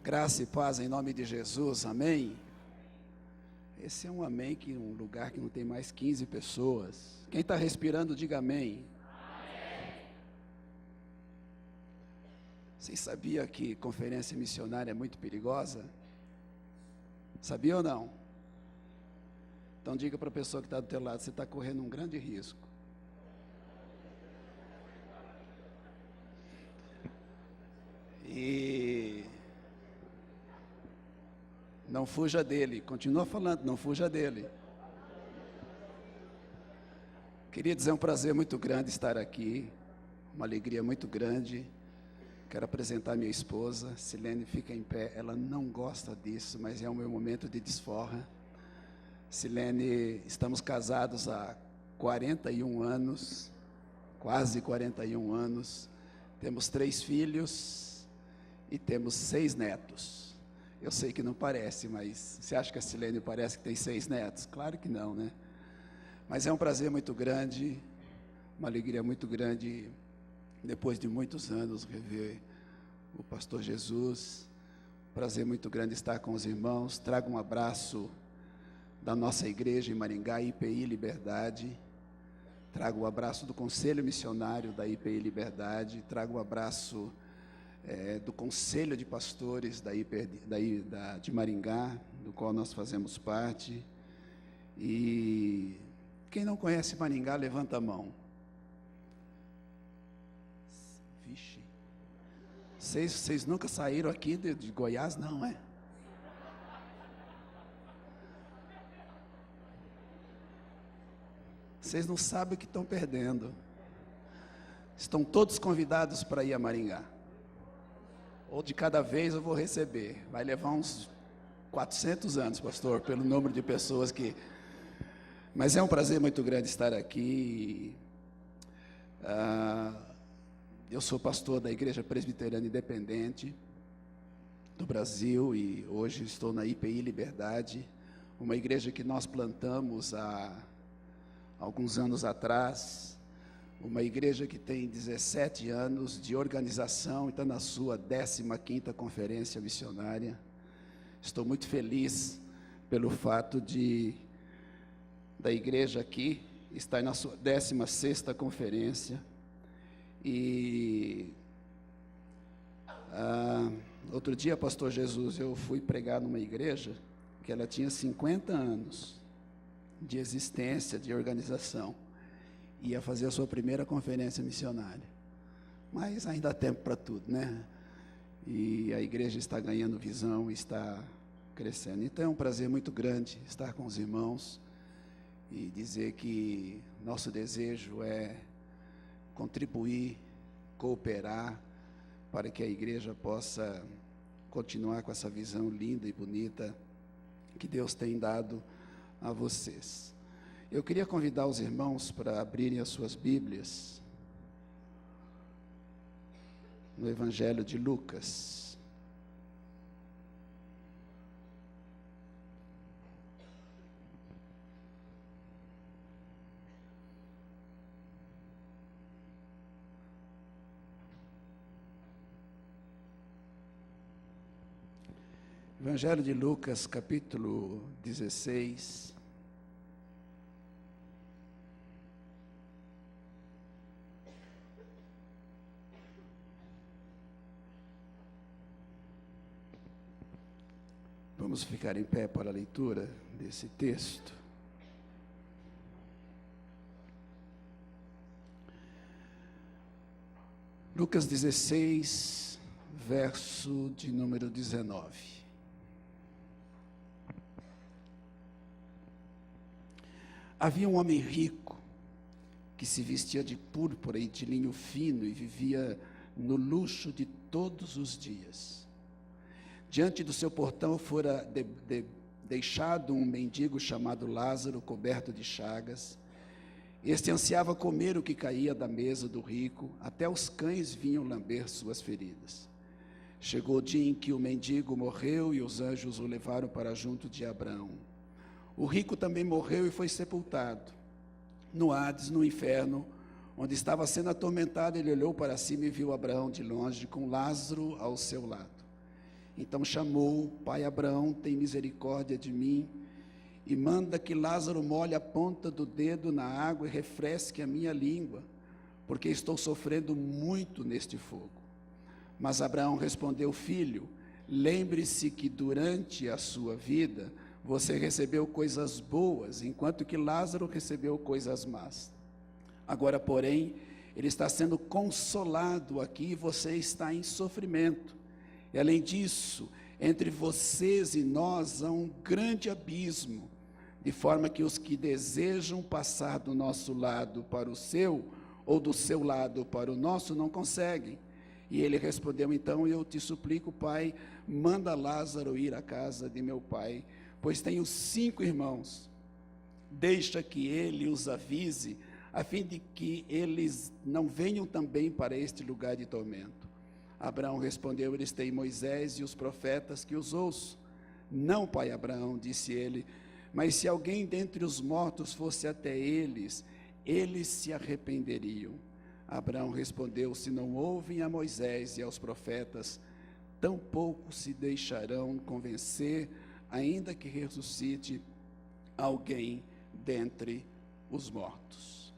Graça e paz em nome de Jesus, amém? Esse é um amém, que um lugar que não tem mais 15 pessoas. Quem está respirando, diga amém. Vocês sabiam que conferência missionária é muito perigosa? Sabia ou não? Então diga para a pessoa que está do teu lado, você está correndo um grande risco. E não fuja dele, continua falando, não fuja dele. Queria dizer, é um prazer muito grande estar aqui, uma alegria muito grande. Quero apresentar minha esposa, Silene, fica em pé, ela não gosta disso, mas é o meu momento de desforra. Silene, estamos casados há 41 anos, quase 41 anos, temos 3 filhos e temos 6 netos. Eu sei que não parece, mas você acha que a Silene parece que tem 6 netos? Claro que não, né? Mas é um prazer muito grande, uma alegria muito grande, depois de muitos anos, rever o pastor Jesus. Prazer muito grande estar com os irmãos. Trago um abraço da nossa igreja em Maringá, IPI Liberdade. Trago o abraço do Conselho Missionário da IPI Liberdade. Trago o abraço do Conselho de Pastores de Maringá, do qual nós fazemos parte. E quem não conhece Maringá, levanta a mão. Vixe, vocês nunca saíram aqui de Goiás, não é? Vocês não sabem o que estão perdendo. Estão todos convidados para ir a Maringá. Ou de cada vez eu vou receber. Vai levar uns 400 anos, pastor, pelo número de pessoas que... Mas é um prazer muito grande estar aqui. Eu sou pastor da Igreja Presbiteriana Independente do Brasil e hoje estou na IPI Liberdade, uma igreja que nós plantamos há alguns anos atrás, uma igreja que tem 17 anos de organização e está na sua 15ª conferência missionária. Estou muito feliz pelo fato da igreja aqui estar na sua 16ª conferência. E outro dia, pastor Jesus, eu fui pregar numa igreja que ela tinha 50 anos de existência, de organização. Ia fazer a sua primeira conferência missionária. Mas ainda há tempo para tudo, né? E a igreja está ganhando visão, está crescendo. Então é um prazer muito grande estar com os irmãos e dizer que nosso desejo é contribuir, cooperar, para que a igreja possa continuar com essa visão linda e bonita que Deus tem dado a vocês. Eu queria convidar os irmãos para abrirem as suas Bíblias no Evangelho de Lucas. Evangelho de Lucas, capítulo 16. Vamos ficar em pé para a leitura desse texto. Lucas 16, verso de número 19. Havia um homem rico que se vestia de púrpura e de linho fino e vivia no luxo de todos os dias. Diante do seu portão fora deixado um mendigo chamado Lázaro, coberto de chagas. Este ansiava comer o que caía da mesa do rico, até os cães vinham lamber suas feridas. Chegou o dia em que o mendigo morreu e os anjos o levaram para junto de Abraão. O rico também morreu e foi sepultado. No Hades, no inferno, onde estava sendo atormentado, ele olhou para cima e viu Abraão de longe, com Lázaro ao seu lado. Então chamou: pai Abraão, tem misericórdia de mim, e manda que Lázaro molhe a ponta do dedo na água e refresque a minha língua, porque estou sofrendo muito neste fogo. Mas Abraão respondeu: filho, lembre-se que durante a sua vida você recebeu coisas boas, enquanto que Lázaro recebeu coisas más. Agora, porém, ele está sendo consolado aqui e você está em sofrimento. E além disso, entre vocês e nós há um grande abismo, de forma que os que desejam passar do nosso lado para o seu, ou do seu lado para o nosso, não conseguem. E ele respondeu: então eu te suplico, pai, manda Lázaro ir à casa de meu pai, pois tenho 5 irmãos. Deixa que ele os avise, a fim de que eles não venham também para este lugar de tormento. Abraão respondeu: eles têm Moisés e os profetas que os ouçam. Não, pai Abraão, disse ele, mas se alguém dentre os mortos fosse até eles, eles se arrependeriam. Abraão respondeu: se não ouvem a Moisés e aos profetas, tampouco se deixarão convencer, ainda que ressuscite alguém dentre os mortos.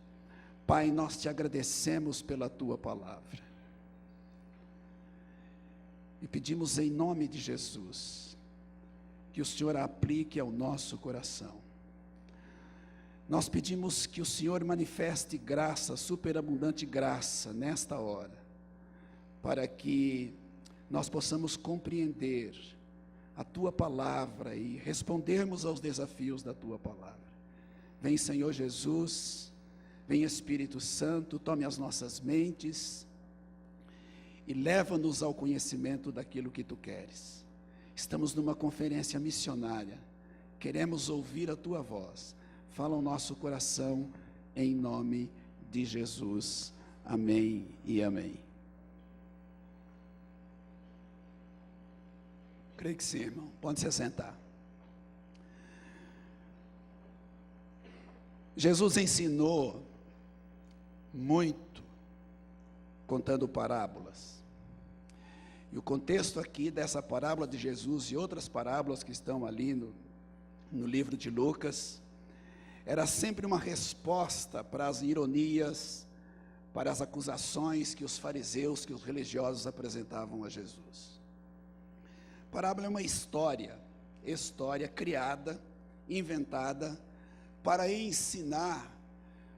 Pai, nós te agradecemos pela tua palavra e pedimos em nome de Jesus que o Senhor a aplique ao nosso coração. Nós pedimos que o Senhor manifeste graça, superabundante graça, nesta hora, para que nós possamos compreender a Tua palavra e respondermos aos desafios da Tua palavra. Vem, Senhor Jesus, vem Espírito Santo, tome as nossas mentes e leva-nos ao conhecimento daquilo que Tu queres. Estamos numa conferência missionária, queremos ouvir a Tua voz. Fala o nosso coração, em nome de Jesus. Amém e amém. Creio que sim, irmão. Pode se assentar. Jesus ensinou muito, contando parábolas. E o contexto aqui dessa parábola de Jesus e outras parábolas que estão ali no livro de Lucas, era sempre uma resposta para as ironias, para as acusações que os fariseus, que os religiosos apresentavam a Jesus. Parábola é uma história criada, inventada, para ensinar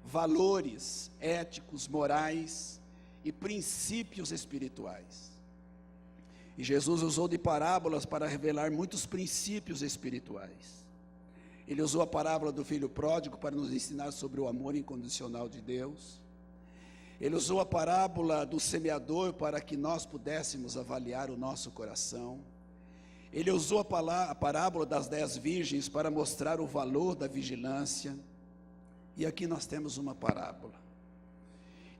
valores éticos, morais e princípios espirituais. E Jesus usou de parábolas para revelar muitos princípios espirituais. Ele usou a parábola do filho pródigo para nos ensinar sobre o amor incondicional de Deus. Ele usou a parábola do semeador para que nós pudéssemos avaliar o nosso coração. Ele usou a parábola das 10 virgens para mostrar o valor da vigilância. E aqui nós temos uma parábola.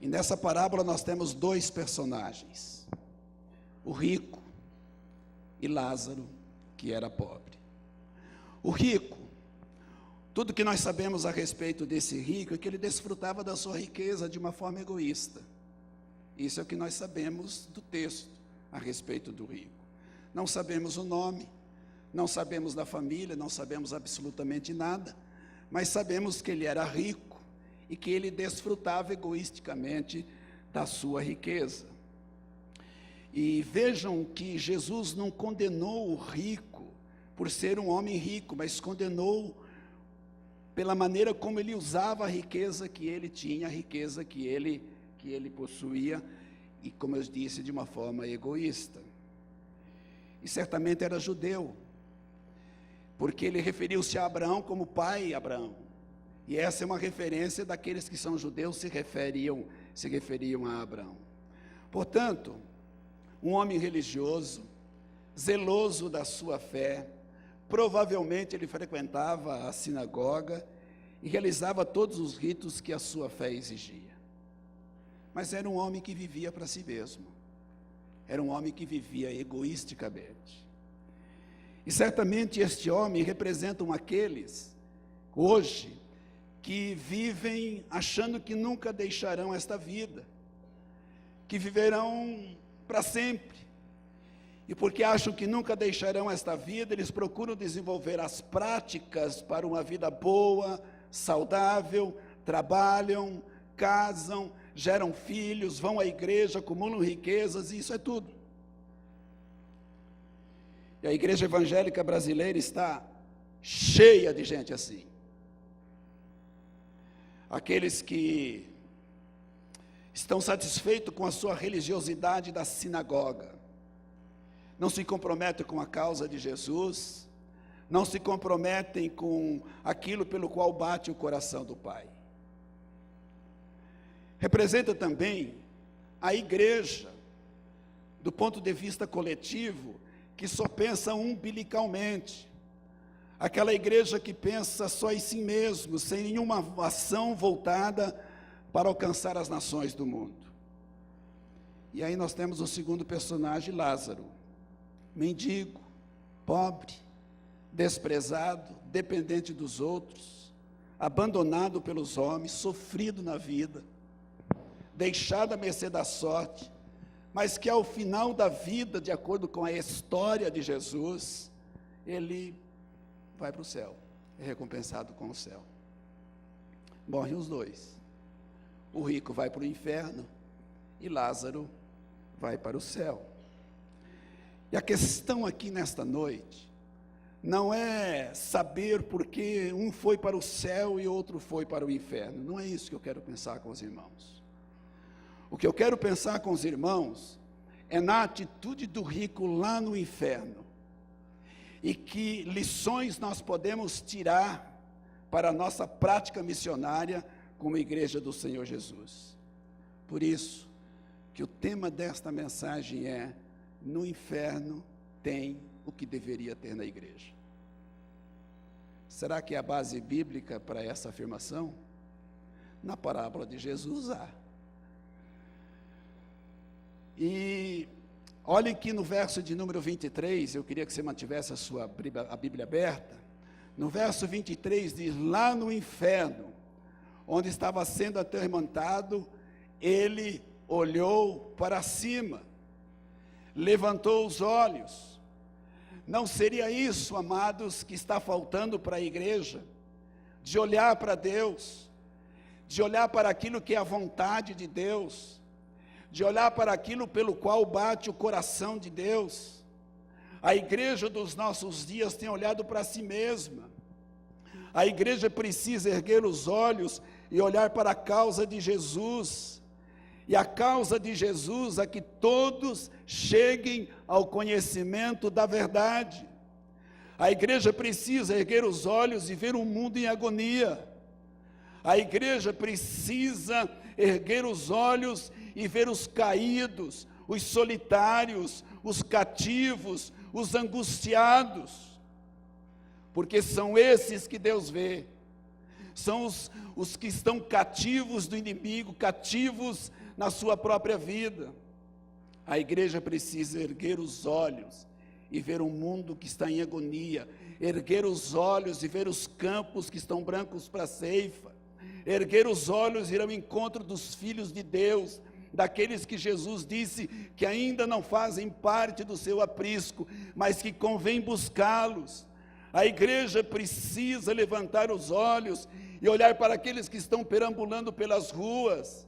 E nessa parábola nós temos 2 personagens: o rico e Lázaro, que era pobre. O rico, tudo que nós sabemos a respeito desse rico é que ele desfrutava da sua riqueza de uma forma egoísta. Isso é o que nós sabemos do texto a respeito do rico. Não sabemos o nome, não sabemos da família, não sabemos absolutamente nada, mas sabemos que ele era rico e que ele desfrutava egoisticamente da sua riqueza. E vejam que Jesus não condenou o rico por ser um homem rico, mas condenou pela maneira como ele usava a riqueza que ele tinha, a riqueza que ele possuía, e como eu disse, de uma forma egoísta. E certamente era judeu, porque ele referiu-se a Abraão como pai Abraão. E essa é uma referência daqueles que são judeus, se referiam a Abraão. Portanto, um homem religioso, zeloso da sua fé, provavelmente ele frequentava a sinagoga e realizava todos os ritos que a sua fé exigia. Mas era um homem que vivia para si mesmo. Era um homem que vivia egoisticamente. E certamente este homem representa aqueles, hoje, que vivem achando que nunca deixarão esta vida, que viverão para sempre. E porque acham que nunca deixarão esta vida, eles procuram desenvolver as práticas para uma vida boa, saudável, trabalham, casam, geram filhos, vão à igreja, acumulam riquezas, e isso é tudo. E a igreja evangélica brasileira está cheia de gente assim. Aqueles que estão satisfeitos com a sua religiosidade da sinagoga, não se comprometem com a causa de Jesus, não se comprometem com aquilo pelo qual bate o coração do Pai. Representa também a igreja, do ponto de vista coletivo, que só pensa umbilicalmente. Aquela igreja que pensa só em si mesmo, sem nenhuma ação voltada para alcançar as nações do mundo. E aí nós temos o segundo personagem, Lázaro. Mendigo, pobre, desprezado, dependente dos outros, abandonado pelos homens, sofrido na vida, deixado à mercê da sorte, mas que ao final da vida, de acordo com a história de Jesus, ele vai para o céu, é recompensado com o céu. Morrem os dois. O rico vai para o inferno e Lázaro vai para o céu. E a questão aqui nesta noite não é saber por que um foi para o céu e outro foi para o inferno. Não é isso que eu quero pensar com os irmãos. O que eu quero pensar com os irmãos é na atitude do rico lá no inferno. E que lições nós podemos tirar para a nossa prática missionária como igreja do Senhor Jesus. Por isso, que o tema desta mensagem é: no inferno tem o que deveria ter na igreja. Será que é a base bíblica para essa afirmação? Na parábola de Jesus há. E olhem que no verso de número 23, eu queria que você mantivesse a Bíblia aberta. No verso 23 diz: lá no inferno, onde estava sendo atormentado, ele olhou para cima, levantou os olhos. Não seria isso, amados, que está faltando para a igreja? De olhar para Deus, de olhar para aquilo que é a vontade de Deus, de olhar para aquilo pelo qual bate o coração de Deus. A igreja dos nossos dias tem olhado para si mesma. A igreja precisa erguer os olhos e olhar para a causa de Jesus. E a causa de Jesus é que todos cheguem ao conhecimento da verdade. A igreja precisa erguer os olhos e ver o mundo em agonia. A igreja precisa erguer os olhos e ver os caídos, os solitários, os cativos, os angustiados. Porque são esses que Deus vê. São os que estão cativos do inimigo, cativos na sua própria vida. A igreja precisa erguer os olhos e ver um mundo que está em agonia, erguer os olhos e ver os campos que estão brancos para a ceifa, erguer os olhos e ir ao encontro dos filhos de Deus, daqueles que Jesus disse que ainda não fazem parte do seu aprisco, mas que convém buscá-los. A igreja precisa levantar os olhos e olhar para aqueles que estão perambulando pelas ruas,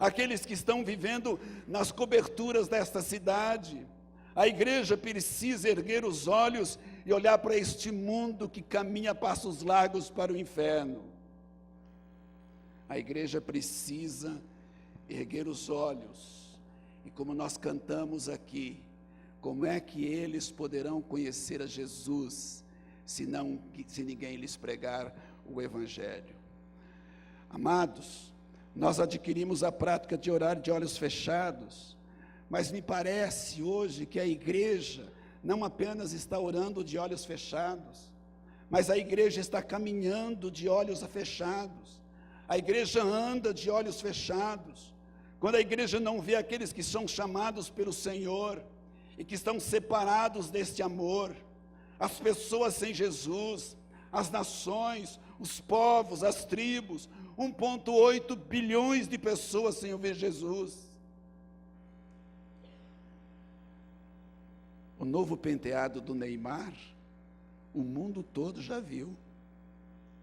aqueles que estão vivendo nas coberturas desta cidade. A igreja precisa erguer os olhos e olhar para este mundo que caminha a passos largos para o inferno. A igreja precisa erguer os olhos, e como nós cantamos aqui, como é que eles poderão conhecer a Jesus, se ninguém lhes pregar o Evangelho? Amados, nós adquirimos a prática de orar de olhos fechados, mas me parece hoje que a igreja não apenas está orando de olhos fechados, mas a igreja está caminhando de olhos fechados. A igreja anda de olhos fechados. Quando a igreja não vê aqueles que são chamados pelo Senhor e que estão separados deste amor, as pessoas sem Jesus, as nações, os povos, as tribos, 1,8 bilhões de pessoas sem ouvir Jesus. O novo penteado do Neymar, o mundo todo já viu.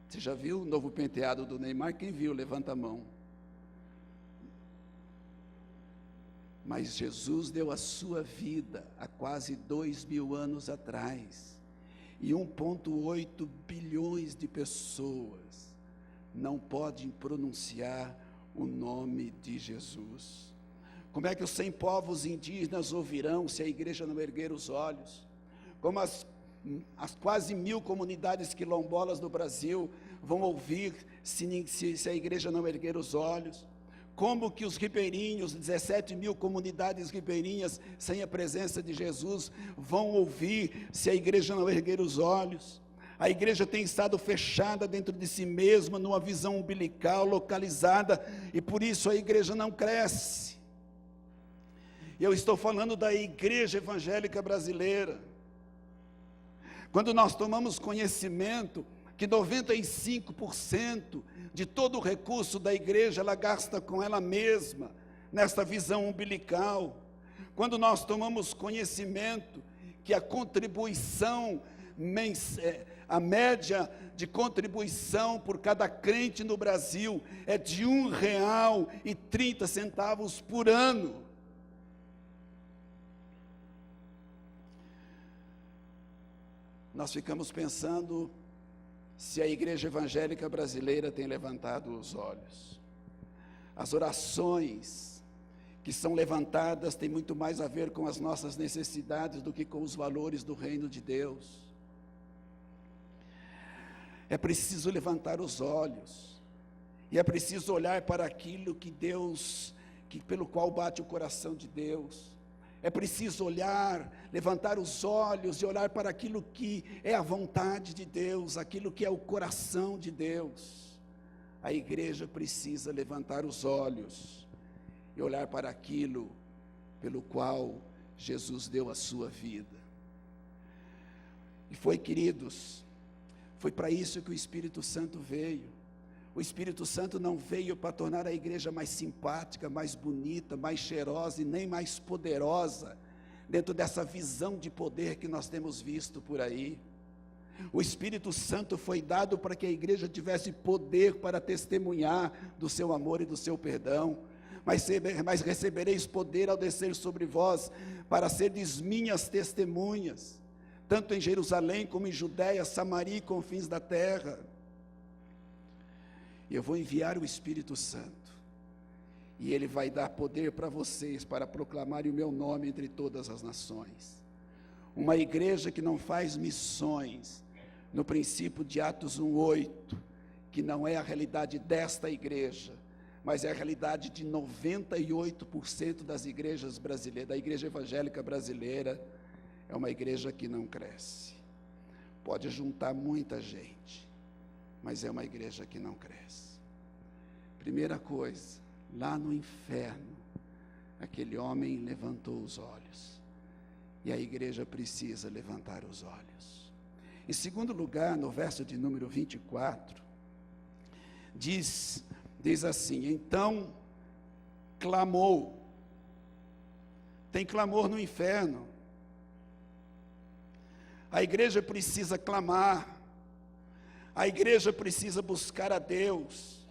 Você já viu o novo penteado do Neymar? Quem viu? Levanta a mão. Mas Jesus deu a sua vida há quase 2.000 anos atrás. E 1,8 bilhões de pessoas não podem pronunciar o nome de Jesus. Como é que os 100 povos indígenas ouvirão se a igreja não erguer os olhos? Como as quase 1.000 comunidades quilombolas do Brasil vão ouvir se a igreja não erguer os olhos? Como que os ribeirinhos, 17.000 comunidades ribeirinhas, sem a presença de Jesus, vão ouvir se a igreja não erguer os olhos? A igreja tem estado fechada dentro de si mesma, numa visão umbilical, localizada, e por isso a igreja não cresce. Eu estou falando da igreja evangélica brasileira. Quando nós tomamos conhecimento que 95% de todo o recurso da igreja ela gasta com ela mesma, nesta visão umbilical. Quando nós tomamos conhecimento que a contribuição, a média de contribuição por cada crente no Brasil é de R$1,30 por ano. Nós ficamos pensando se a igreja evangélica brasileira tem levantado os olhos. As orações que são levantadas têm muito mais a ver com as nossas necessidades do que com os valores do reino de Deus. É preciso levantar os olhos, e é preciso olhar para aquilo que Deus, pelo qual bate o coração de Deus. É preciso olhar, levantar os olhos e olhar para aquilo que é a vontade de Deus, aquilo que é o coração de Deus. A igreja precisa levantar os olhos e olhar para aquilo pelo qual Jesus deu a sua vida. E foi, queridos, foi para isso que o Espírito Santo veio. O Espírito Santo não veio para tornar a igreja mais simpática, mais bonita, mais cheirosa e nem mais poderosa, dentro dessa visão de poder que nós temos visto por aí. O Espírito Santo foi dado para que a igreja tivesse poder para testemunhar do seu amor e do seu perdão. Mas recebereis poder ao descer sobre vós, para serdes minhas testemunhas, tanto em Jerusalém como em Judéia, Samaria e confins da terra. Eu vou enviar o Espírito Santo, e Ele vai dar poder para vocês, para proclamarem o meu nome entre todas as nações. Uma igreja que não faz missões, no princípio de Atos 1:8, que não é a realidade desta igreja, mas é a realidade de 98% das igrejas brasileiras, da igreja evangélica brasileira, é uma igreja que não cresce. Pode juntar muita gente, mas é uma igreja que não cresce. Primeira coisa, lá no inferno, aquele homem levantou os olhos, e a igreja precisa levantar os olhos. Em segundo lugar, no verso de número 24, diz assim: então clamou. Tem clamor no inferno. A igreja precisa clamar, a igreja precisa buscar a Deus,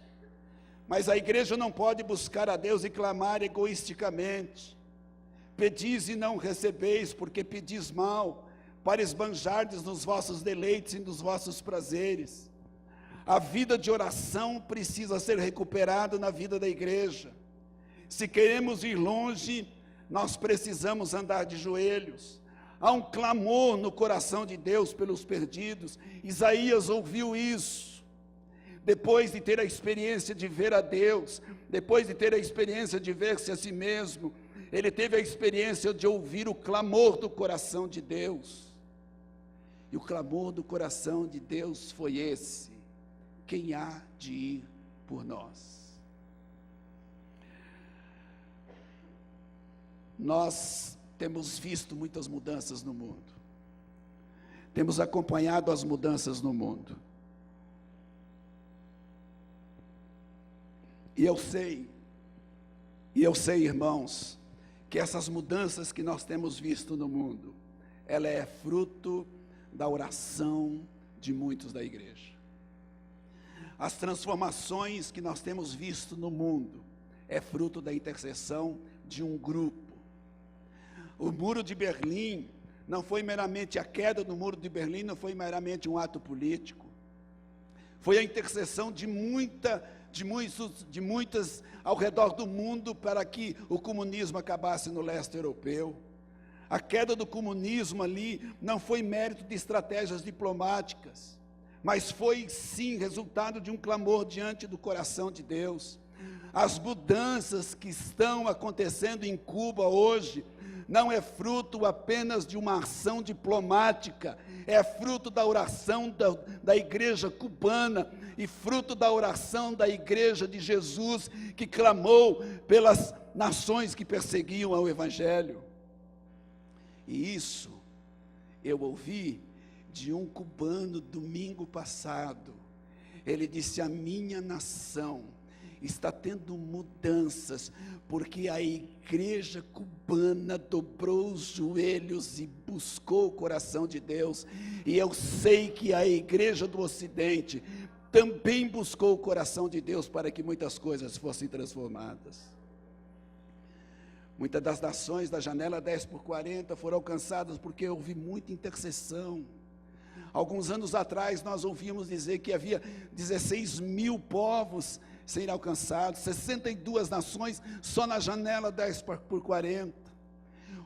mas a igreja não pode buscar a Deus e clamar egoisticamente. Pedis e não recebeis, porque pedis mal, para esbanjardes nos vossos deleites e nos vossos prazeres. A vida de oração precisa ser recuperada na vida da igreja. Se queremos ir longe, nós precisamos andar de joelhos. Há um clamor no coração de Deus pelos perdidos. Isaías ouviu isso. Depois de ter a experiência de ver a Deus, depois de ter a experiência de ver-se a si mesmo, ele teve a experiência de ouvir o clamor do coração de Deus. E o clamor do coração de Deus foi esse: quem há de ir por nós? Nós temos visto muitas mudanças no mundo, temos acompanhado as mudanças no mundo, e eu sei, irmãos, que essas mudanças que nós temos visto no mundo, ela é fruto da oração de muitos da igreja. As transformações que nós temos visto no mundo é fruto da intercessão de um grupo. O muro de Berlim não foi meramente a queda do muro de Berlim, não foi meramente um ato político. Foi a intercessão de muitas ao redor do mundo para que o comunismo acabasse no leste europeu. A queda do comunismo ali não foi mérito de estratégias diplomáticas, mas foi sim resultado de um clamor diante do coração de Deus. As mudanças que estão acontecendo em Cuba hoje não é fruto apenas de uma ação diplomática, é fruto da oração da igreja cubana e fruto da oração da igreja de Jesus, que clamou pelas nações que perseguiam o evangelho. E isso eu ouvi de um cubano domingo passado. Ele disse: a minha nação está tendo mudanças, porque a igreja cubana dobrou os joelhos e buscou o coração de Deus, e eu sei que a igreja do Ocidente também buscou o coração de Deus para que muitas coisas fossem transformadas. Muitas das nações da janela 10x40 foram alcançadas porque houve muita intercessão. Alguns anos atrás nós ouvíamos dizer que havia 16 mil povos serem alcançados, 62 nações só na janela 10x40.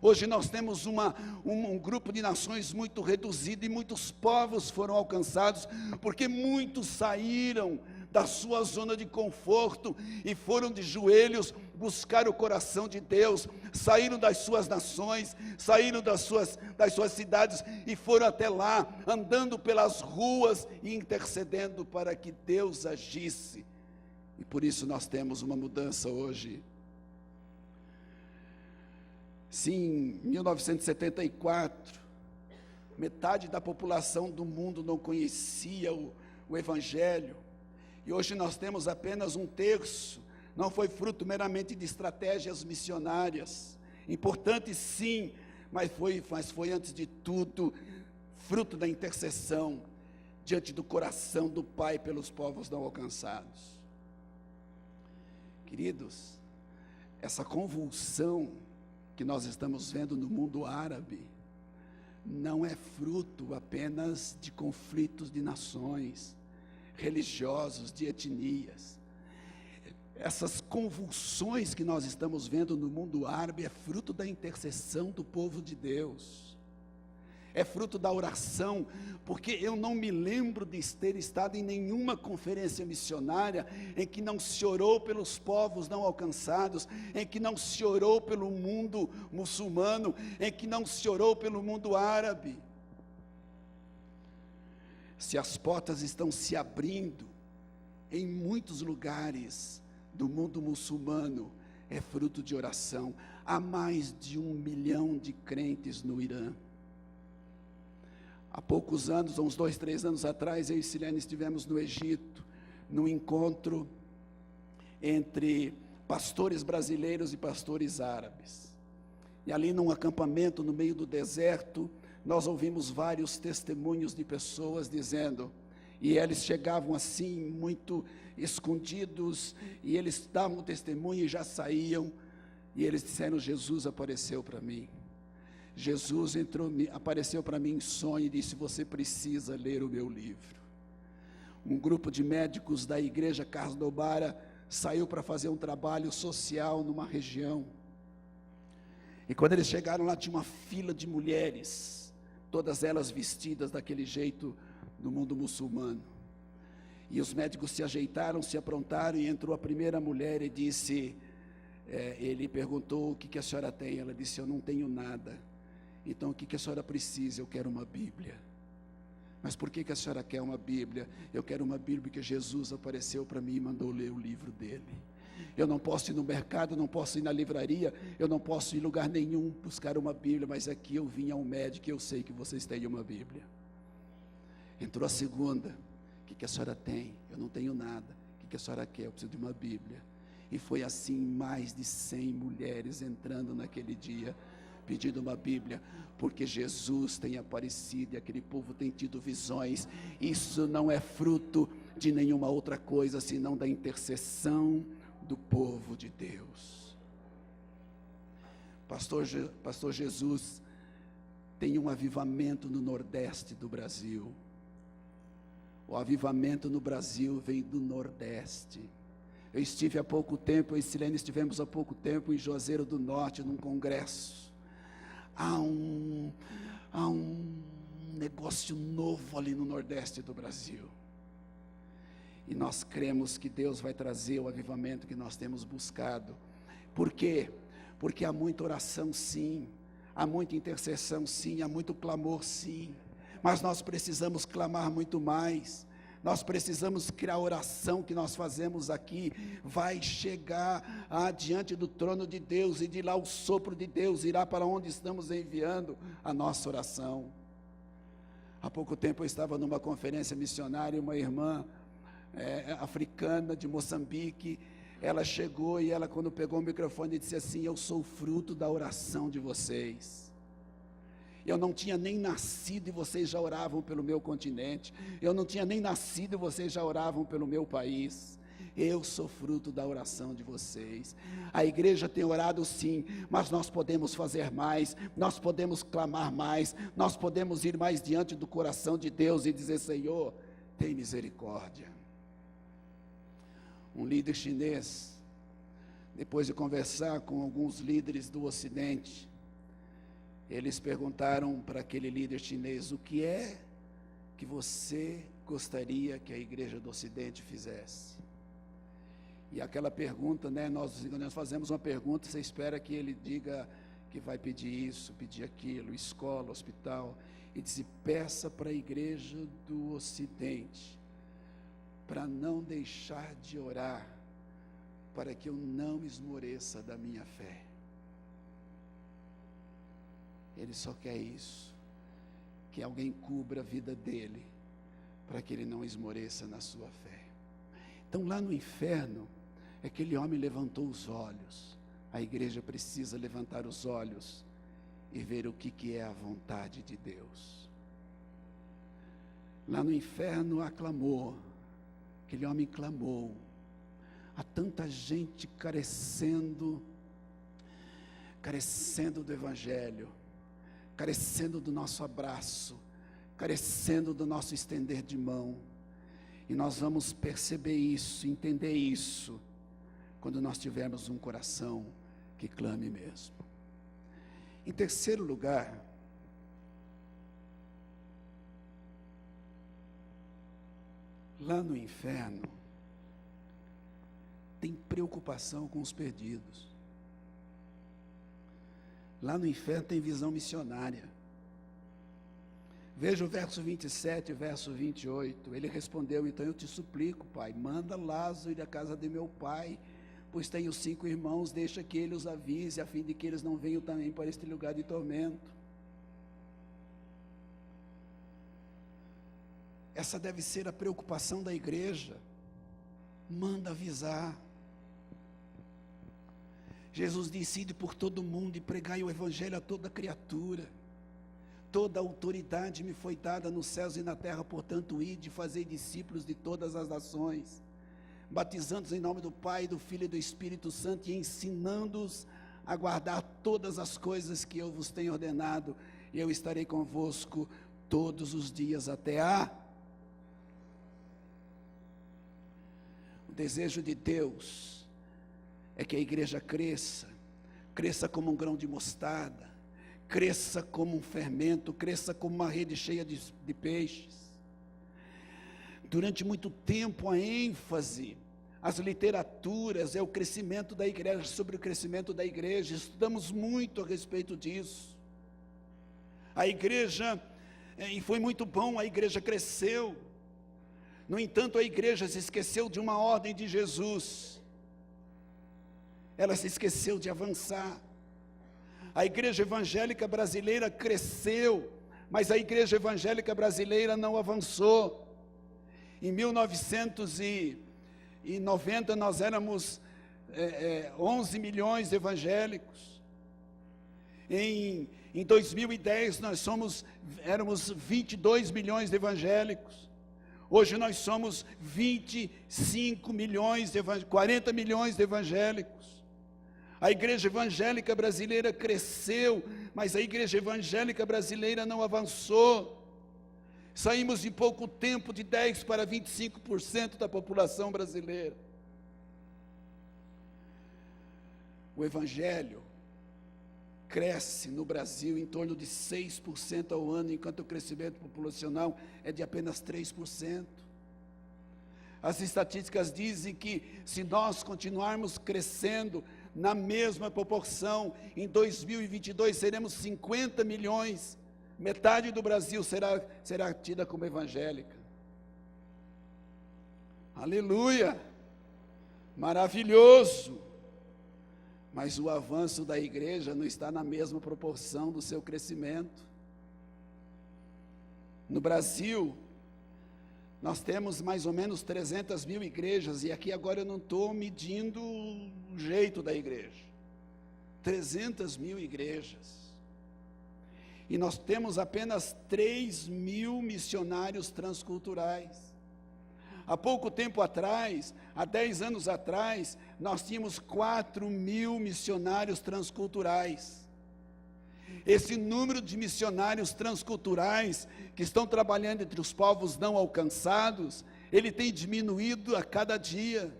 Hoje nós temos um grupo de nações muito reduzido e muitos povos foram alcançados, porque muitos saíram da sua zona de conforto e foram de joelhos buscar o coração de Deus, saíram das suas nações, saíram das suas cidades e foram até lá, andando pelas ruas e intercedendo para que Deus agisse. E por isso nós temos uma mudança hoje. Sim, em 1974, metade da população do mundo não conhecia o Evangelho, e hoje nós temos apenas um terço. Não foi fruto meramente de estratégias missionárias, importante sim, mas foi antes de tudo, fruto da intercessão, diante do coração do Pai pelos povos não alcançados. Queridos, essa convulsão que nós estamos vendo no mundo árabe, não é fruto apenas de conflitos de nações, religiosos, de etnias. Essas convulsões que nós estamos vendo no mundo árabe é fruto da intercessão do povo de Deus, é fruto da oração, porque eu não me lembro de ter estado em nenhuma conferência missionária em que não se orou pelos povos não alcançados, em que não se orou pelo mundo muçulmano, em que não se orou pelo mundo árabe. Se as portas estão se abrindo em muitos lugares do mundo muçulmano, é fruto de oração. Há mais de 1 milhão de crentes no Irã. Há poucos anos, uns 2, 3 anos atrás, eu e Silene estivemos no Egito, num encontro entre pastores brasileiros e pastores árabes. E ali num acampamento no meio do deserto, nós ouvimos vários testemunhos de pessoas dizendo, e eles chegavam assim, muito escondidos, e eles davam testemunho e já saíam, e eles disseram: Jesus apareceu para mim. Jesus apareceu para mim em sonho e disse: você precisa ler o meu livro. Um grupo de médicos da igreja Carlos Dobara saiu para fazer um trabalho social numa região. E quando eles chegaram lá, tinha uma fila de mulheres, todas elas vestidas daquele jeito no mundo muçulmano. E os médicos se ajeitaram, se aprontaram, e entrou a primeira mulher e disse, ele perguntou: o que a senhora tem? Ela disse: eu não tenho nada. Então o que a senhora precisa? Eu quero uma Bíblia. Mas por que a senhora quer uma Bíblia? Eu quero uma Bíblia porque Jesus apareceu para mim e mandou ler o livro dele. Eu não posso ir no mercado, não posso ir na livraria, eu não posso ir em lugar nenhum buscar uma Bíblia, mas aqui eu vim ao médico e eu sei que vocês têm uma Bíblia. Entrou a segunda: o que a senhora tem? Eu não tenho nada. O que a senhora quer? Eu preciso de uma Bíblia. E foi assim, mais de 100 mulheres entrando naquele dia, pedindo uma Bíblia, porque Jesus tem aparecido e aquele povo tem tido visões. Isso não é fruto de nenhuma outra coisa, senão da intercessão do povo de Deus. Pastor Jesus tem um avivamento no Nordeste do Brasil. O avivamento no Brasil vem do Nordeste. Eu estive há pouco tempo, eu e Silene estivemos há pouco tempo em Juazeiro do Norte, num congresso. Há um negócio novo ali no Nordeste do Brasil. E nós cremos que Deus vai trazer o avivamento que nós temos buscado. Por quê? Porque há muita oração, sim. Há muita intercessão, sim. Há muito clamor, sim. Mas nós precisamos clamar muito mais. Nós precisamos que a oração que nós fazemos aqui vai chegar diante do trono de Deus, e de lá o sopro de Deus irá para onde estamos enviando a nossa oração. Há pouco tempo eu estava numa conferência missionária, uma irmã africana de Moçambique, ela chegou e ela, quando pegou o microfone, disse assim: eu sou fruto da oração de vocês. Eu não tinha nem nascido e vocês já oravam pelo meu continente. Eu não tinha nem nascido e vocês já oravam pelo meu país. Eu sou fruto da oração de vocês. A igreja tem orado, sim, mas nós podemos fazer mais, nós podemos clamar mais, nós podemos ir mais diante do coração de Deus e dizer: Senhor, tem misericórdia. Um líder chinês, depois de conversar com alguns líderes do Ocidente, eles perguntaram para aquele líder chinês: o que é que você gostaria que a igreja do Ocidente fizesse? E aquela pergunta, nós fazemos uma pergunta, você espera que ele diga que vai pedir isso, pedir aquilo, escola, hospital, e diz: peça para a igreja do Ocidente, para não deixar de orar, para que eu não esmoreça da minha fé. Ele só quer isso, que alguém cubra a vida dele, para que ele não esmoreça na sua fé. Então, lá no inferno, aquele homem levantou os olhos. A igreja precisa levantar os olhos e ver o que é a vontade de Deus. Lá no inferno há clamor. Aquele homem clamou. Há tanta gente carecendo do Evangelho, carecendo do nosso abraço, carecendo do nosso estender de mão. E nós vamos perceber isso, entender isso, quando nós tivermos um coração que clame mesmo. Em terceiro lugar, lá no inferno, tem preocupação com os perdidos. Lá no inferno tem visão missionária. Veja o verso 27 e o verso 28. Ele respondeu: então eu te suplico, pai, manda Lázaro ir à casa de meu pai, pois tenho 5 irmãos, deixa que ele os avise, a fim de que eles não venham também para este lugar de tormento. Essa deve ser a preocupação da igreja. Manda avisar. Jesus disse: ide por todo o mundo e pregai o evangelho a toda criatura. Toda autoridade me foi dada nos céus e na terra, portanto ide e fazei discípulos de todas as nações, batizando-os em nome do Pai, do Filho e do Espírito Santo, e ensinando-os a guardar todas as coisas que eu vos tenho ordenado, e eu estarei convosco todos os dias até a... O desejo de Deus é que a igreja cresça como um grão de mostarda, cresça como um fermento, cresça como uma rede cheia de peixes. Durante muito tempo a ênfase, as literaturas, é o crescimento da igreja, sobre o crescimento da igreja, estudamos muito a respeito disso. A igreja, e foi muito bom, a igreja cresceu. No entanto, a igreja se esqueceu de uma ordem de Jesus. Ela se esqueceu de avançar. A igreja evangélica brasileira cresceu, mas a igreja evangélica brasileira não avançou. Em 1990 nós éramos 11 milhões de evangélicos. Em 2010 éramos 22 milhões de evangélicos. Hoje nós somos 25 milhões, 40 milhões de evangélicos. A igreja evangélica brasileira cresceu, mas a igreja evangélica brasileira não avançou. Saímos em pouco tempo de 10% para 25% da população brasileira. O evangelho cresce no Brasil em torno de 6% ao ano, enquanto o crescimento populacional é de apenas 3%. As estatísticas dizem que, se nós continuarmos crescendo na mesma proporção, em 2022 seremos 50 milhões, metade do Brasil será tida como evangélica. Aleluia! Maravilhoso! Mas o avanço da igreja não está na mesma proporção do seu crescimento. No Brasil, nós temos mais ou menos 300 mil igrejas, e aqui agora eu não estou medindo o jeito da igreja. 300 mil igrejas. E nós temos apenas 3 mil missionários transculturais. Há pouco tempo atrás, há 10 anos atrás, nós tínhamos 4 mil missionários transculturais. Esse número de missionários transculturais que estão trabalhando entre os povos não alcançados, ele tem diminuído a cada dia.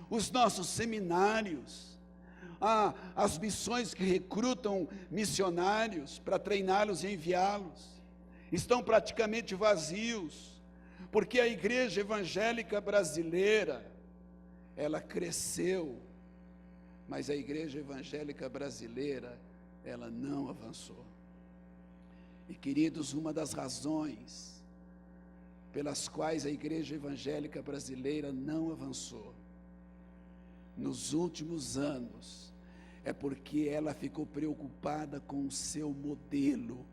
Os nossos seminários, as missões que recrutam missionários para treiná-los e enviá-los, estão praticamente vazios. Porque a igreja evangélica brasileira, ela cresceu, mas a igreja evangélica brasileira, ela não avançou. E queridos, uma das razões pelas quais a igreja evangélica brasileira não avançou, nos últimos anos, é porque ela ficou preocupada com o seu modelo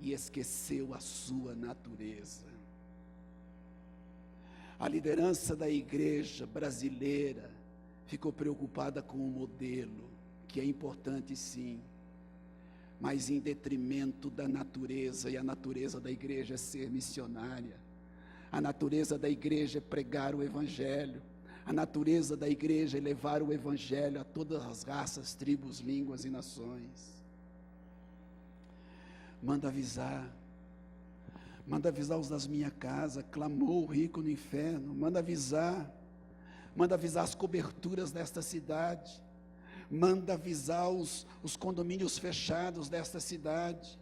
e esqueceu a sua natureza. A liderança da igreja brasileira ficou preocupada com o modelo, que é importante sim, mas em detrimento da natureza, e a natureza da igreja é ser missionária, a natureza da igreja é pregar o evangelho, a natureza da igreja é levar o evangelho a todas as raças, tribos, línguas e nações. Manda avisar os das minha casa, clamou o rico no inferno, manda avisar as coberturas desta cidade, manda avisar os condomínios fechados desta cidade,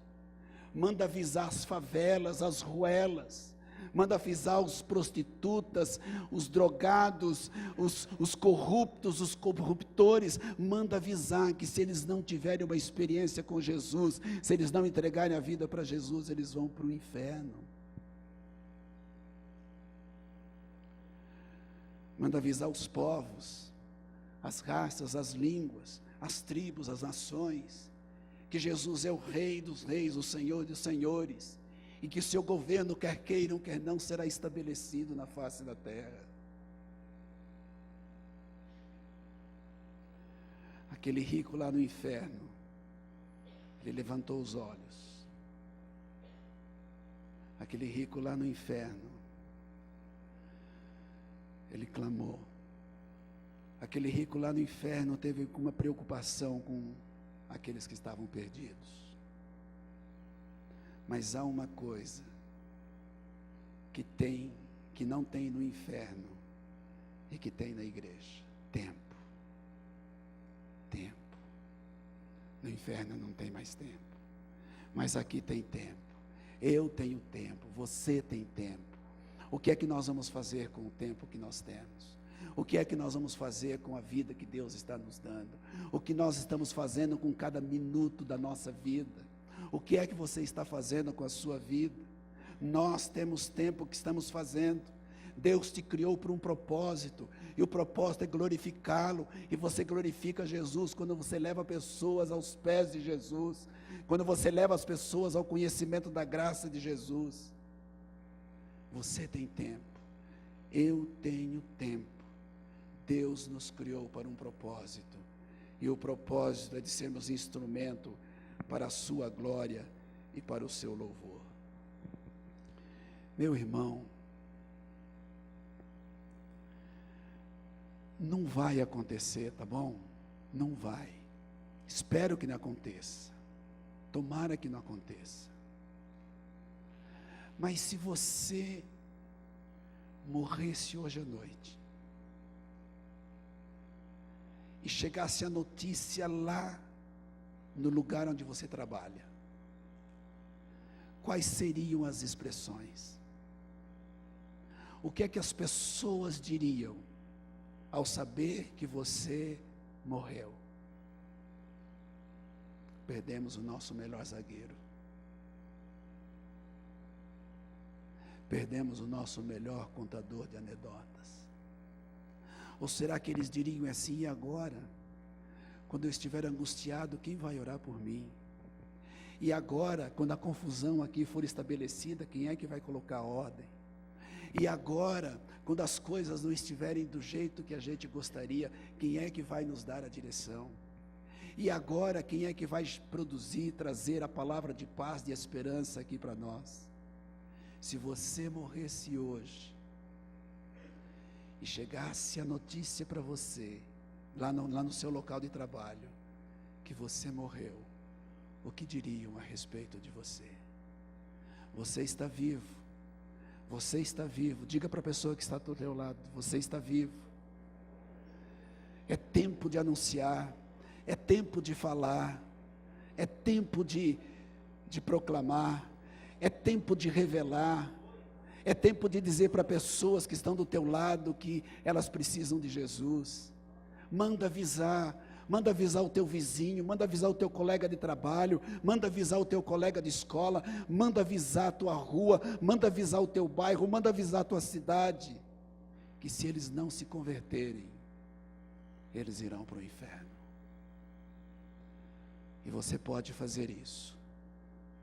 manda avisar as favelas, as ruelas, manda avisar os prostitutas, os drogados, os corruptos, os corruptores, manda avisar que se eles não tiverem uma experiência com Jesus, se eles não entregarem a vida para Jesus, eles vão para o inferno. Manda avisar os povos, as raças, as línguas, as tribos, as nações, que Jesus é o Rei dos reis, o Senhor dos senhores, e que o seu governo, quer queiram, quer não, será estabelecido na face da terra. Aquele rico lá no inferno, ele levantou os olhos. Aquele rico lá no inferno, ele clamou. Aquele rico lá no inferno teve uma preocupação com aqueles que estavam perdidos. Mas há uma coisa que não tem no inferno e que tem na igreja: tempo. Tempo. No inferno não tem mais tempo, mas aqui tem tempo. Eu tenho tempo, você tem tempo. O que é que nós vamos fazer com o tempo que nós temos? O que é que nós vamos fazer com a vida que Deus está nos dando? O que nós estamos fazendo com cada minuto da nossa vida? O que é que você está fazendo com a sua vida? Nós temos tempo que estamos fazendo. Deus te criou por um propósito, e o propósito é glorificá-lo, e você glorifica Jesus quando você leva pessoas aos pés de Jesus, quando você leva as pessoas ao conhecimento da graça de Jesus. Você tem tempo, eu tenho tempo. Deus nos criou para um propósito, e o propósito é de sermos instrumento para a sua glória e para o seu louvor. Meu irmão, não vai acontecer, tá bom? Não vai. Espero que não aconteça. Tomara que não aconteça. Mas se você morresse hoje à noite e chegasse a notícia lá no lugar onde você trabalha, quais seriam as expressões? O que é que as pessoas diriam ao saber que você morreu? Perdemos o nosso melhor zagueiro. Perdemos o nosso melhor contador de anedotas. Ou será que eles diriam assim: e agora? Quando eu estiver angustiado, quem vai orar por mim? E agora, quando a confusão aqui for estabelecida, quem é que vai colocar ordem? E agora, quando as coisas não estiverem do jeito que a gente gostaria, quem é que vai nos dar a direção? E agora, quem é que vai produzir, trazer a palavra de paz, de esperança aqui para nós? Se você morresse hoje, e chegasse a notícia para você, lá no seu local de trabalho, que você morreu, o que diriam a respeito de você? Você está vivo. Você está vivo. Diga para a pessoa que está do teu lado: você está vivo. É tempo de anunciar, é tempo de falar, é tempo de proclamar, é tempo de revelar, é tempo de dizer para pessoas que estão do teu lado que elas precisam de Jesus. Manda avisar o teu vizinho, manda avisar o teu colega de trabalho, manda avisar o teu colega de escola, manda avisar a tua rua, manda avisar o teu bairro, manda avisar a tua cidade, que se eles não se converterem, eles irão para o inferno. E você pode fazer isso,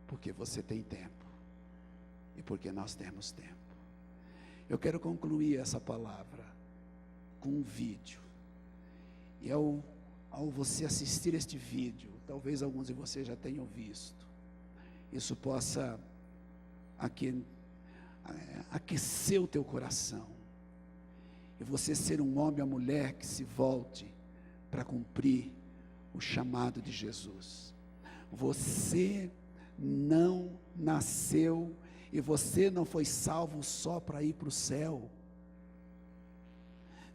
porque você tem tempo, e porque nós temos tempo. Eu quero concluir essa palavra com um vídeo, e ao você assistir este vídeo, talvez alguns de vocês já tenham visto, isso possa aquecer o teu coração, e você ser um homem ou mulher que se volte para cumprir o chamado de Jesus. Você não nasceu e você não foi salvo só para ir para o céu.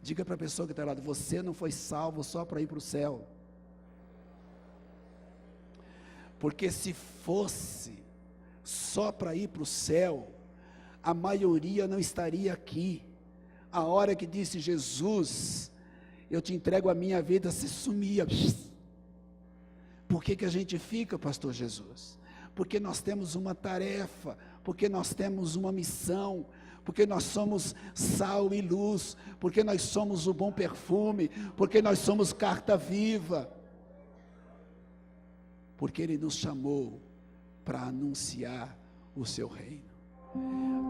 Diga para a pessoa que está ao lado: você não foi salvo só para ir para o céu. Porque se fosse só para ir para o céu, a maioria não estaria aqui. A hora que disse Jesus: eu te entrego a minha vida, se sumia. Por que a gente fica, pastor Jesus? Porque nós temos uma tarefa, porque nós temos uma missão, porque nós somos sal e luz, porque nós somos o bom perfume, porque nós somos carta viva, porque Ele nos chamou para anunciar o seu reino.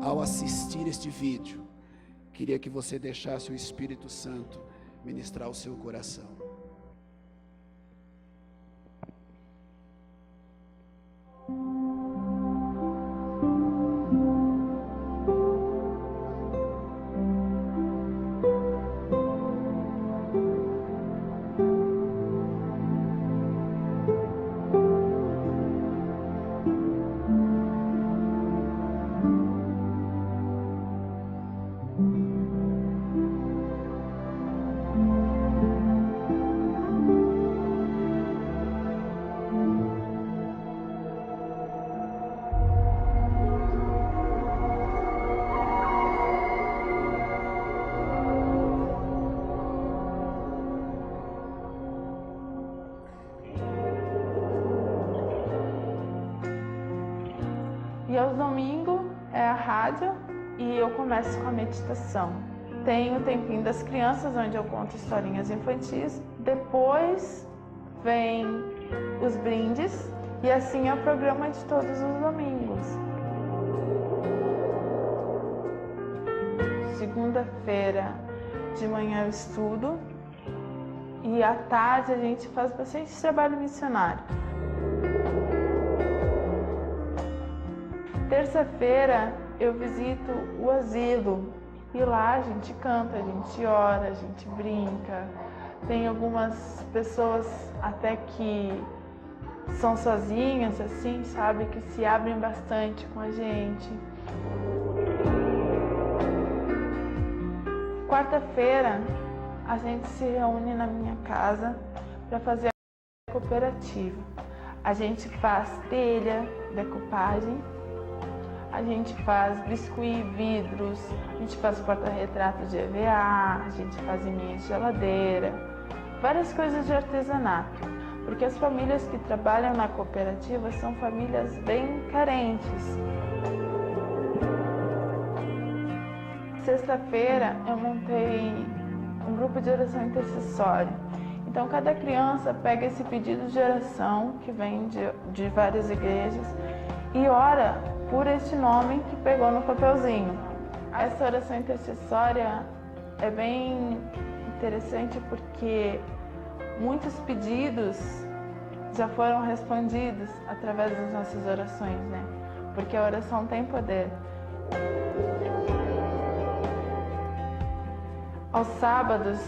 Ao assistir este vídeo, queria que você deixasse o Espírito Santo ministrar o seu coração. E aos domingos é a rádio e eu começo com a meditação. Tem o tempinho das crianças, onde eu conto historinhas infantis. Depois vem os brindes e assim é o programa de todos os domingos. Segunda-feira de manhã eu estudo e à tarde a gente faz bastante trabalho missionário. Terça-feira eu visito o asilo e lá a gente canta, a gente ora, a gente brinca. Tem algumas pessoas até que são sozinhas, assim, sabe, que se abrem bastante com a gente. Quarta-feira a gente se reúne na minha casa para fazer a cooperativa. A gente faz telha, decopagem, a gente faz biscuit, vidros, a gente faz porta-retrato de EVA, a gente faz imãs de geladeira, várias coisas de artesanato, porque as famílias que trabalham na cooperativa são famílias bem carentes. Sexta-feira eu montei um grupo de oração intercessória. Então cada criança pega esse pedido de oração que vem de várias igrejas e ora por este nome que pegou no papelzinho. Essa oração intercessória é bem interessante porque muitos pedidos já foram respondidos através das nossas orações, né? Porque a oração tem poder. Aos sábados,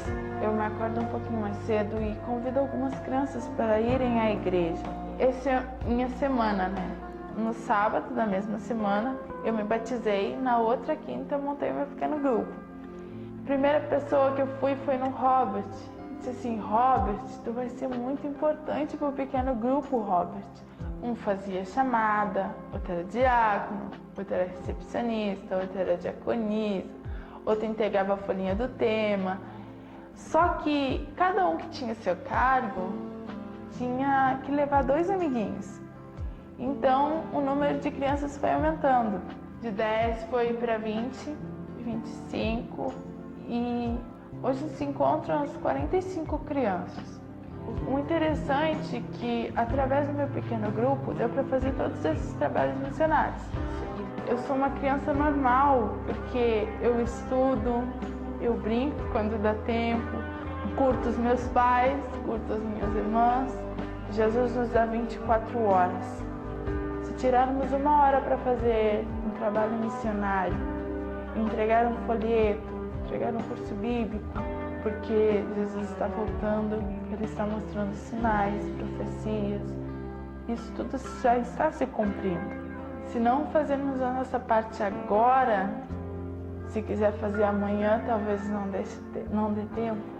eu me acordo um pouquinho mais cedo e convido algumas crianças para irem à igreja. Essa é minha semana, né? No sábado da mesma semana, eu me batizei. Na outra quinta, eu montei meu pequeno grupo. A primeira pessoa que eu fui foi no Robert. Disse assim: Robert, tu vai ser muito importante para o pequeno grupo, Robert. Um fazia chamada, outro era diácono, outro era recepcionista, outro era diaconisa, outro entregava a folhinha do tema. Só que cada um que tinha seu cargo tinha que levar 2 amiguinhos. Então o número de crianças foi aumentando. De 10 foi para 20, 25 e hoje se encontram as 45 crianças. O interessante é que através do meu pequeno grupo deu para fazer todos esses trabalhos missionários. Eu sou uma criança normal, porque eu estudo, eu brinco quando dá tempo, curto os meus pais, curto as minhas irmãs. Jesus nos dá 24 horas. Se tirarmos 1 hora para fazer um trabalho missionário, entregar um folheto, entregar um curso bíblico, porque Jesus está voltando, Ele está mostrando sinais, profecias, isso tudo já está se cumprindo. Se não fazermos a nossa parte agora, se quiser fazer amanhã, talvez não dê tempo.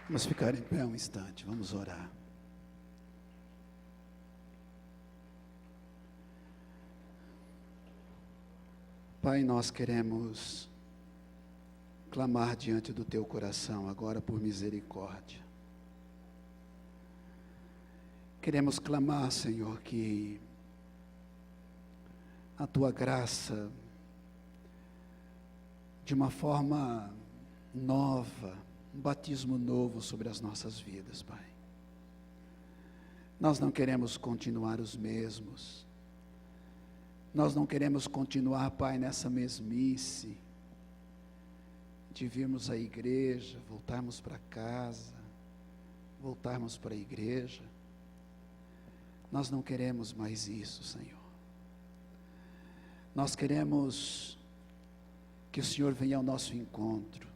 Vamos ficar em pé um instante, vamos orar. Pai, nós queremos clamar diante do Teu coração agora por misericórdia. Queremos clamar, Senhor, que a Tua graça, de uma forma nova, um batismo novo sobre as nossas vidas, Pai. Nós não queremos continuar os mesmos. Nós não queremos continuar, Pai, nessa mesmice. de virmos à igreja, voltarmos para casa, voltarmos para a igreja. Nós não queremos mais isso, Senhor. Nós queremos que o Senhor venha ao nosso encontro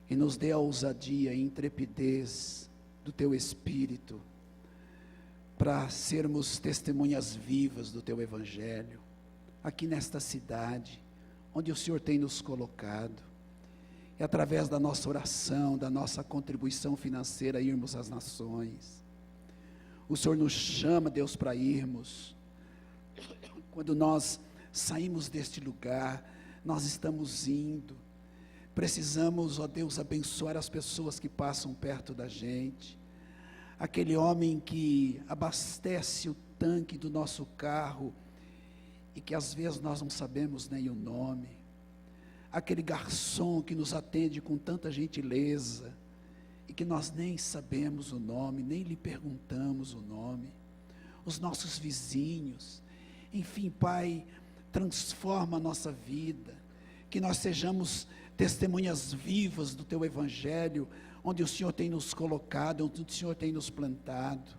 e nos dê a ousadia e intrepidez do Teu Espírito para sermos testemunhas vivas do Teu Evangelho, aqui nesta cidade, onde o Senhor tem nos colocado, e através da nossa oração, da nossa contribuição financeira, irmos às nações. O Senhor nos chama, Deus, para irmos. Quando nós saímos deste lugar, nós estamos indo. Precisamos, ó Deus, abençoar as pessoas que passam perto da gente. Aquele homem que abastece o tanque do nosso carro e que às vezes nós não sabemos nem o nome. Aquele garçom que nos atende com tanta gentileza e que nós nem sabemos o nome, nem lhe perguntamos o nome. Os nossos vizinhos. Enfim, Pai, transforma a nossa vida, que nós sejamos testemunhas vivas do Teu Evangelho, onde o Senhor tem nos colocado, onde o Senhor tem nos plantado,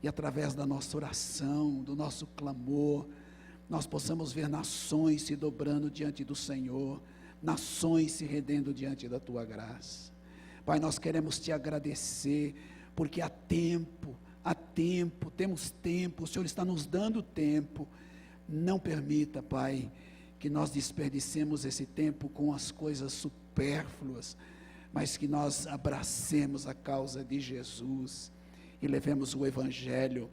e através da nossa oração, do nosso clamor, nós possamos ver nações se dobrando diante do Senhor, nações se rendendo diante da Tua graça. Pai, nós queremos Te agradecer, porque há tempo, temos tempo, o Senhor está nos dando tempo. Não permita, Pai, que nós desperdicemos esse tempo com as coisas supérfluas, mas que nós abracemos a causa de Jesus e levemos o Evangelho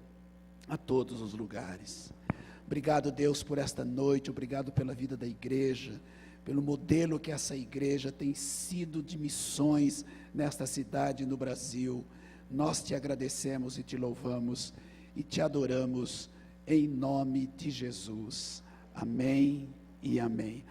a todos os lugares. Obrigado, Deus, por esta noite, obrigado pela vida da igreja, pelo modelo que essa igreja tem sido de missões nesta cidade e no Brasil. Nós Te agradecemos e Te louvamos e Te adoramos em nome de Jesus. Amém e amém.